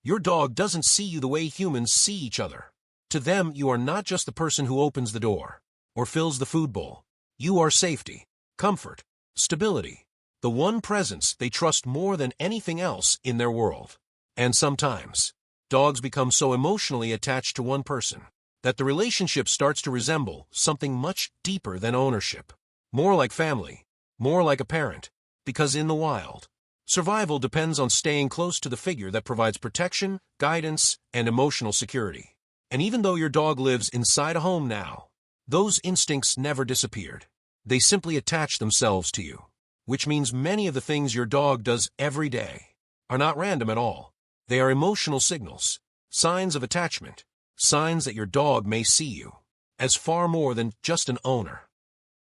Your dog doesn't see you the way humans see each other. To them, you are not just the person who opens the door or fills the food bowl. You are safety, comfort, stability, the one presence they trust more than anything else in their world. And sometimes, dogs become so emotionally attached to one person that the relationship starts to resemble something much deeper than ownership. More like family, more like a parent, because in the wild, survival depends on staying close to the figure that provides protection, guidance, and emotional security. And even though your dog lives inside a home now, those instincts never disappeared. They simply attach themselves to you, which means many of the things your dog does every day are not random at all. They are emotional signals, signs of attachment, signs that your dog may see you as far more than just an owner.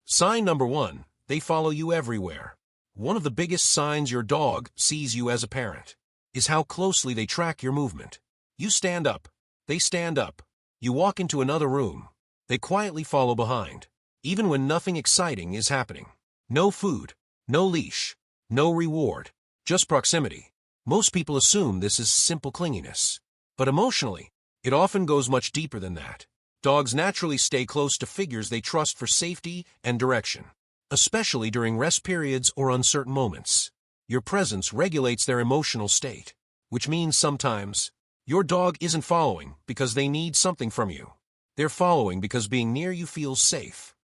Sign number 1, they follow you everywhere. One of the biggest signs your dog sees you as a parent is how closely they track your movement. You stand up, they stand up. You walk into another room, they quietly follow behind, even when nothing exciting is happening. No food, no leash, no reward, just proximity. Most people assume this is simple clinginess, but emotionally, it often goes much deeper than that. Dogs naturally stay close to figures they trust for safety and direction, especially during rest periods or uncertain moments. Your presence regulates their emotional state, which means sometimes your dog isn't following because they need something from you. They're following because being near you feels safe.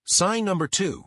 Sign number 2,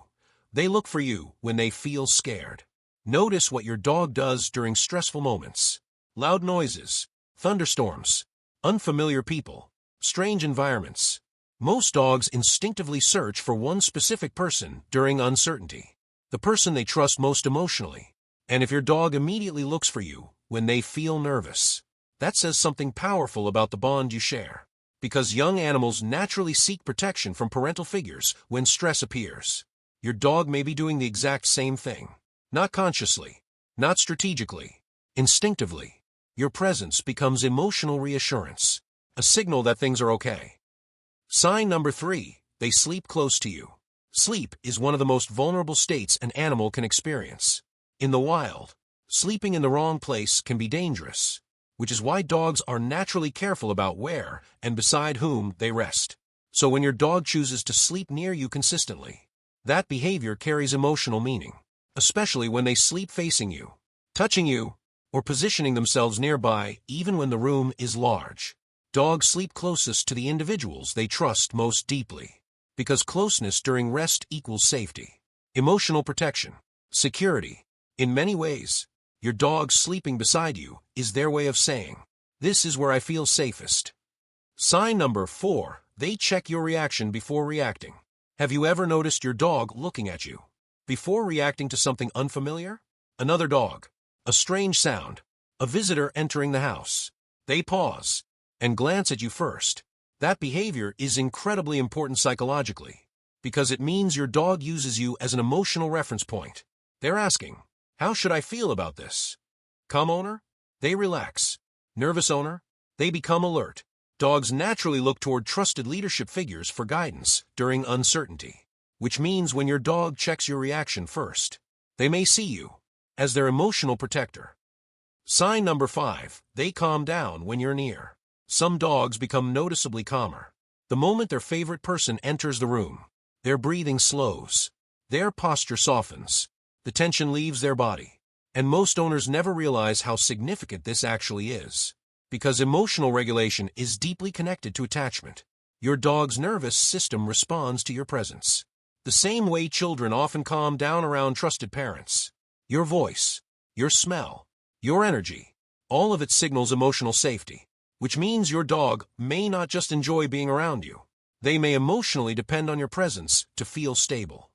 they look for you when they feel scared. Notice what your dog does during stressful moments. Loud noises, thunderstorms, unfamiliar people, strange environments. Most dogs instinctively search for one specific person during uncertainty, the person they trust most emotionally. And if your dog immediately looks for you when they feel nervous, that says something powerful about the bond you share. Because young animals naturally seek protection from parental figures when stress appears. Your dog may be doing the exact same thing. Not consciously, not strategically, instinctively. Your presence becomes emotional reassurance, a signal that things are okay. Sign number 3, they sleep close to you. Sleep is one of the most vulnerable states an animal can experience. In the wild, sleeping in the wrong place can be dangerous, which is why dogs are naturally careful about where and beside whom they rest. So when your dog chooses to sleep near you consistently, that behavior carries emotional meaning, especially when they sleep facing you, touching you, or positioning themselves nearby even when the room is large. Dogs sleep closest to the individuals they trust most deeply, because closeness during rest equals safety, emotional protection, security. In many ways, your dog sleeping beside you is their way of saying, "This is where I feel safest." Sign number 4, they check your reaction before reacting. Have you ever noticed your dog looking at you before reacting to something unfamiliar? Another dog, a strange sound, a visitor entering the house. They pause and glance at you first. That behavior is incredibly important psychologically, because it means your dog uses you as an emotional reference point. They're asking, "How should I feel about this?" Calm owner? They relax. Nervous owner? They become alert. Dogs naturally look toward trusted leadership figures for guidance during uncertainty, which means when your dog checks your reaction first, they may see you as their emotional protector. Sign number 5, they calm down when you're near. Some dogs become noticeably calmer the moment their favorite person enters the room. Their breathing slows, their posture softens, the tension leaves their body, and most owners never realize how significant this actually is. Because emotional regulation is deeply connected to attachment. Your dog's nervous system responds to your presence the same way children often calm down around trusted parents. Your voice, your smell, your energy, all of it signals emotional safety, which means your dog may not just enjoy being around you. They may emotionally depend on your presence to feel stable.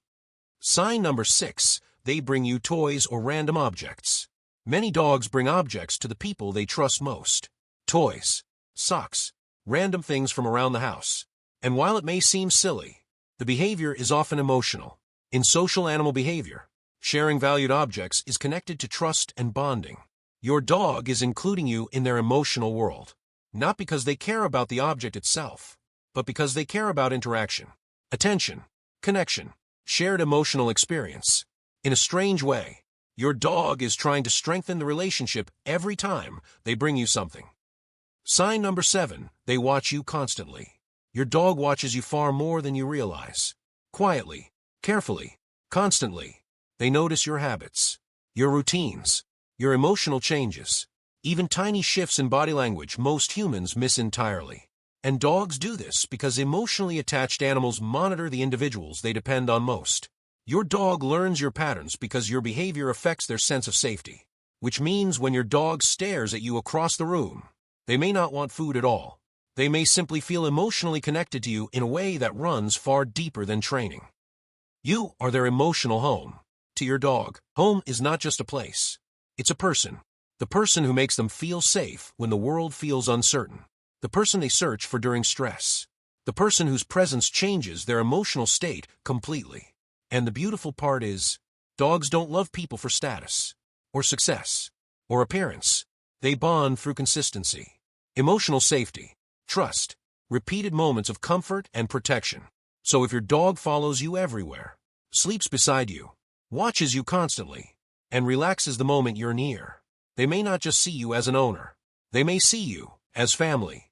Sign number 6, they bring you toys or random objects. Many dogs bring objects to the people they trust most. Toys, socks, random things from around the house. And while it may seem silly, the behavior is often emotional. In social animal behavior, sharing valued objects is connected to trust and bonding. Your dog is including you in their emotional world, not because they care about the object itself, but because they care about interaction, attention, connection, shared emotional experience. In a strange way, Your dog is trying to strengthen the relationship every time they bring you something. Sign number 7, they watch you constantly. Your dog watches you far more than you realize. Quietly, carefully, constantly. They notice your habits, your routines, your emotional changes, even tiny shifts in body language most humans miss entirely. And dogs do this because emotionally attached animals monitor the individuals they depend on most. Your dog learns your patterns because your behavior affects their sense of safety, which means when your dog stares at you across the room, they may not want food at all. They may simply feel emotionally connected to you in a way that runs far deeper than training. You are their emotional home. To your dog, home is not just a place. It's a person. The person who makes them feel safe when the world feels uncertain. The person they search for during stress. The person whose presence changes their emotional state completely. And the beautiful part is, dogs don't love people for status, or success, or appearance. They bond through consistency, emotional safety, trust, repeated moments of comfort and protection. So if your dog follows you everywhere, sleeps beside you, watches you constantly, and relaxes the moment you're near, they may not just see you as an owner. They may see you as family.